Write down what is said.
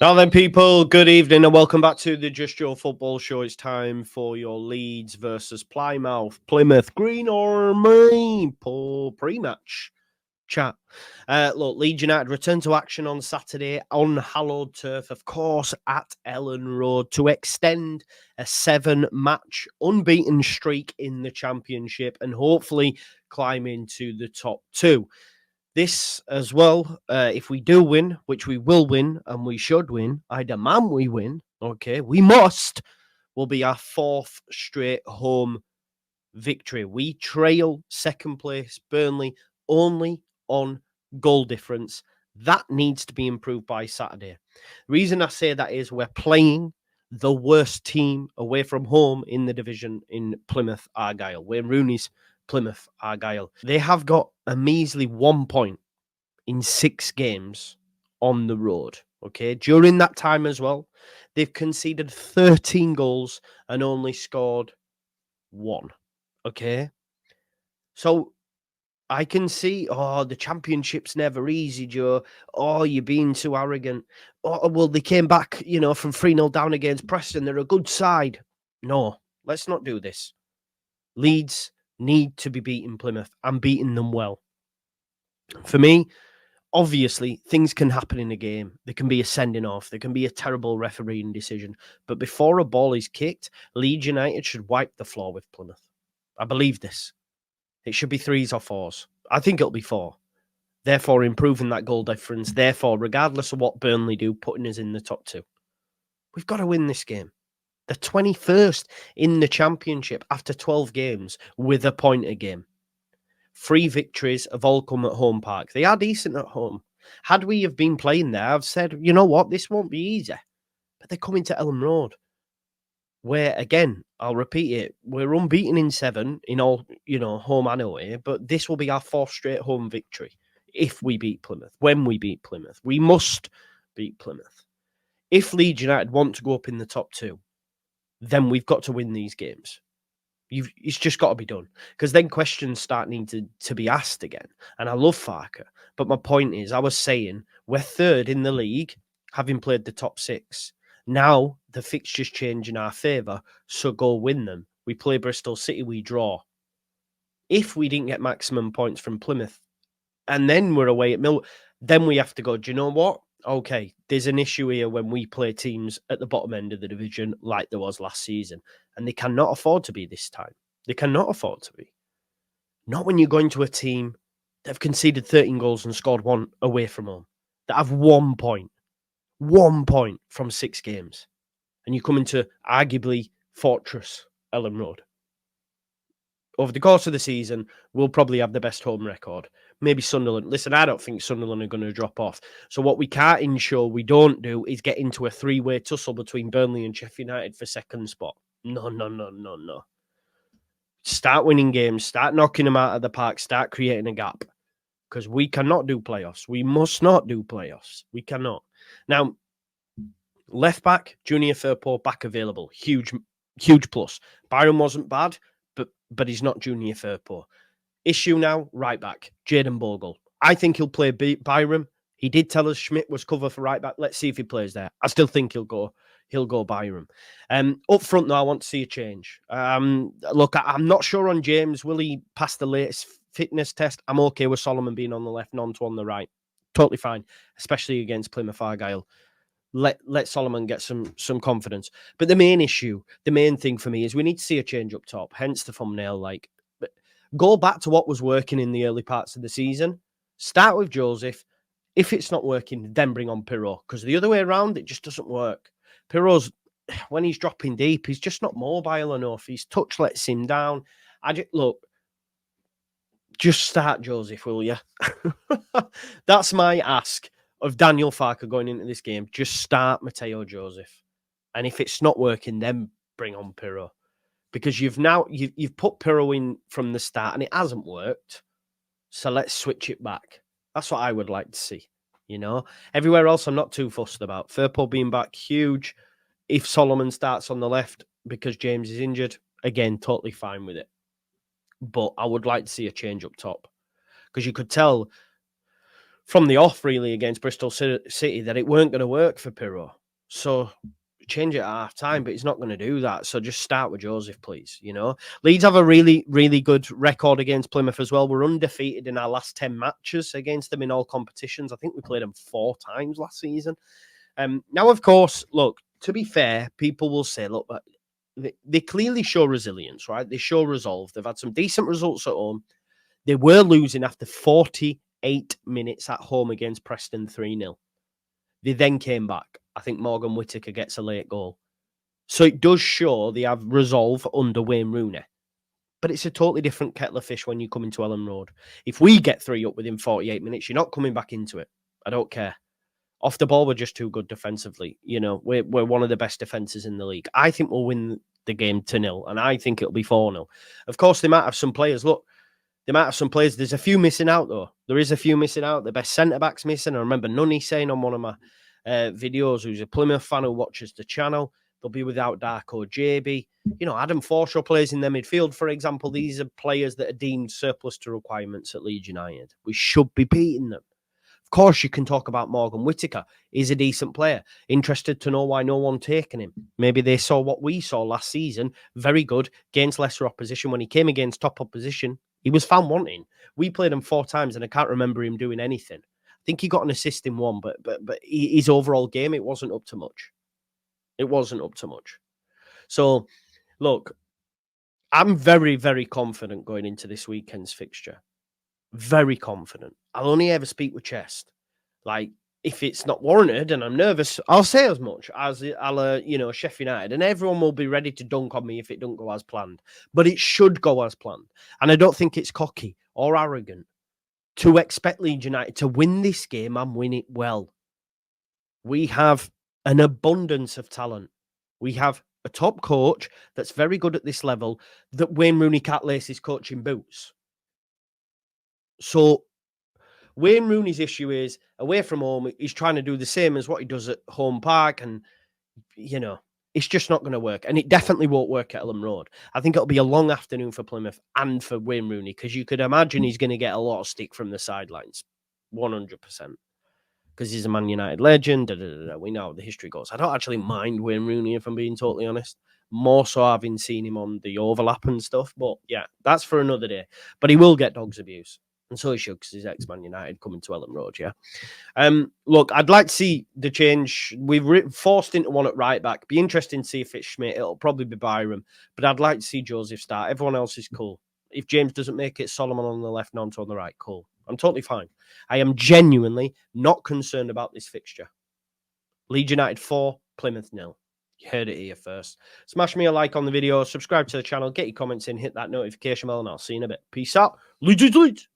Now then, people, good evening and welcome back to the Just Your Football Show. It's time for your Leeds versus Plymouth, green or maple pre-match chat. Look, Leeds United return to action on Saturday on hallowed turf, of course, at Ellen Road to extend a 7-match unbeaten streak in the Championship and hopefully climb into the top 2. This as well, if we do win, which we will win and we should win, I demand we win, okay, we must, will be our 4th straight home victory. We trail second place Burnley only on goal difference. That needs to be improved by Saturday. The reason I say that is we're playing the worst team away from home in the division in Plymouth Argyle. Wayne Rooney's Plymouth Argyle. They have got a measly 1 point in 6 games on the road. Okay, during that time as well, they've conceded 13 goals and only scored 1. Okay, so I can see, the Championship's never easy, Joe. Oh, you're being too arrogant. Oh, well, they came back, from 3-0 down against Preston. They're a good side. No, let's not do this. Leeds need to be beating Plymouth and beating them well. For me, obviously, things can happen in a game. There can be a sending off. There can be a terrible refereeing decision. But before a ball is kicked, Leeds United should wipe the floor with Plymouth. I believe this. It should be 3s or 4s. I think it'll be 4. Therefore, improving that goal difference. Therefore, regardless of what Burnley do, putting us in the top 2. We've got to win this game. The 21st in the Championship after 12 games with a point a game. 3 victories have all come at Home Park. They are decent at home. Had we have been playing there, I've said, you know what, this won't be easy. But they're coming to Ellen Road, where, again, I'll repeat it, we're unbeaten in 7 in all, home and away, but this will be our 4th straight home victory if we beat Plymouth. When we beat Plymouth, we must beat Plymouth. If Leeds United want to go up in the top 2, then we've got to win these games. It's just got to be done, because then questions start needing to be asked again. And I love Farker, but my point is, I was saying we're 3rd in the league, having played the top 6. Now the fixtures change in our favour, so go win them. We play Bristol City, we draw. If we didn't get maximum points from Plymouth, and then we're away at Mill, then we have to go, do you know what? Okay, there's an issue here when we play teams at the bottom end of the division like there was last season. And they cannot afford to be this time. They cannot afford to be. Not when you're going to a team that have conceded 13 goals and scored 1 away from home. That have 1 point. 1 point from 6 games. And you come into arguably Fortress Ellen Road. Over the course of the season, we'll probably have the best home record. Maybe Sunderland. Listen, I don't think Sunderland are going to drop off. So what we can't ensure we don't do is get into a 3-way tussle between Burnley and Sheffield United for second spot. No. Start winning games. Start knocking them out of the park. Start creating a gap. Because we cannot do playoffs. We must not do playoffs. We cannot. Now, left back, Junior Firpo, back available. Huge plus. Byron wasn't bad, but he's not Junior Firpo. Issue now, right back, Jayden Bogle. I think he'll play Byron. He did tell us Schmidt was cover for right back. Let's see if he plays there. I still think he'll go Byron. Up front, though, I want to see a change. Look, I'm not sure on James. Will he pass the latest fitness test? I'm okay with Solomon being on the left, Nonto on the right. Totally fine, especially against Plymouth Argyle. Let Solomon get some confidence. But the main thing for me is we need to see a change up top. Hence the thumbnail. Go back to what was working in the early parts of the season. Start with Joseph. If it's not working, then bring on Pirro. Because the other way around, it just doesn't work. Pirro's, when he's dropping deep, he's just not mobile enough. His touch lets him down. Just start Joseph, will you? That's my ask of Daniel Farker going into this game. Just start Mateo Joseph. And if it's not working, then bring on Pirro. Because you've put Pirro in from the start and it hasn't worked. So let's switch it back. That's what I would like to see. Everywhere else I'm not too fussed about. Firpo being back, huge. If Solomon starts on the left because James is injured, again, totally fine with it. But I would like to see a change up top. Because you could tell from the off, really, against Bristol City that it weren't going to work for Pirro. So change it at half time, but he's not going to do that. So just start with Joseph, please. You know, Leeds have a really, really good record against Plymouth as well. We're undefeated in our last 10 matches against them in all competitions. I think we played them 4 times last season. Now, of course, look, to be fair, people will say, look, they clearly show resilience, right? They show resolve. They've had some decent results at home. They were losing after 48 minutes at home against Preston 3-0. They then came back. I think Morgan Whittaker gets a late goal. So it does show they have resolve under Wayne Rooney. But it's a totally different kettle of fish when you come into Ellen Road. If we get 3 up within 48 minutes, you're not coming back into it. I don't care. Off the ball, we're just too good defensively. You know, we're one of the best defenses in the league. I think we'll win the game 2-0, and I think it'll be 4-0. Of course, they might have some players. Look, they might have some players. There's a few missing out, though. There is a few missing out. The best centre-back's missing. I remember Nunny saying on one of my videos, who's a Plymouth fan who watches the channel, they'll be without Darko JB. You know, Adam Forshaw plays in their midfield, for example. These are players that are deemed surplus to requirements at Leeds United. We should be beating them. Of course, you can talk about Morgan Whittaker. He's a decent player. Interested to know why no one taken him. Maybe they saw what we saw last season. Very good against lesser opposition. When he came against top opposition, he was found wanting. We played him 4 times, and I can't remember him doing anything. I think he got an assist in 1, but his overall game, it wasn't up to much. It wasn't up to much. So, look, I'm very, very confident going into this weekend's fixture. Very confident. I'll only ever speak with chest. Like, if it's not warranted and I'm nervous, I'll say as much as I'll, Sheffield United, and everyone will be ready to dunk on me if it don't go as planned. But it should go as planned. And I don't think it's cocky or arrogant to expect Leeds United to win this game and win it well. We have an abundance of talent. We have a top coach that's very good at this level that Wayne Rooney can't lace his coaching boots. So Wayne Rooney's issue is away from home, he's trying to do the same as what he does at home park. And, it's just not going to work. And it definitely won't work at Ellen Road. I think it'll be a long afternoon for Plymouth and for Wayne Rooney, because you could imagine he's going to get a lot of stick from the sidelines. 100%. Because he's a Man United legend. We know how the history goes. I don't actually mind Wayne Rooney, if I'm being totally honest. More so having seen him on the overlap and stuff. But yeah, that's for another day. But he will get dogs abuse. And so he should, because he's ex-Man United coming to Ellen Road, yeah. Look, I'd like to see the change. We've forced into one at right back. Be interesting to see if it's Schmidt. It'll probably be Byram. But I'd like to see Joseph start. Everyone else is cool. If James doesn't make it, Solomon on the left, Nonto on the right, cool. I'm totally fine. I am genuinely not concerned about this fixture. Leeds United 4, Plymouth 0. You heard it here first. Smash me a like on the video. Subscribe to the channel. Get your comments in. Hit that notification bell. And I'll see you in a bit. Peace out. Leeds.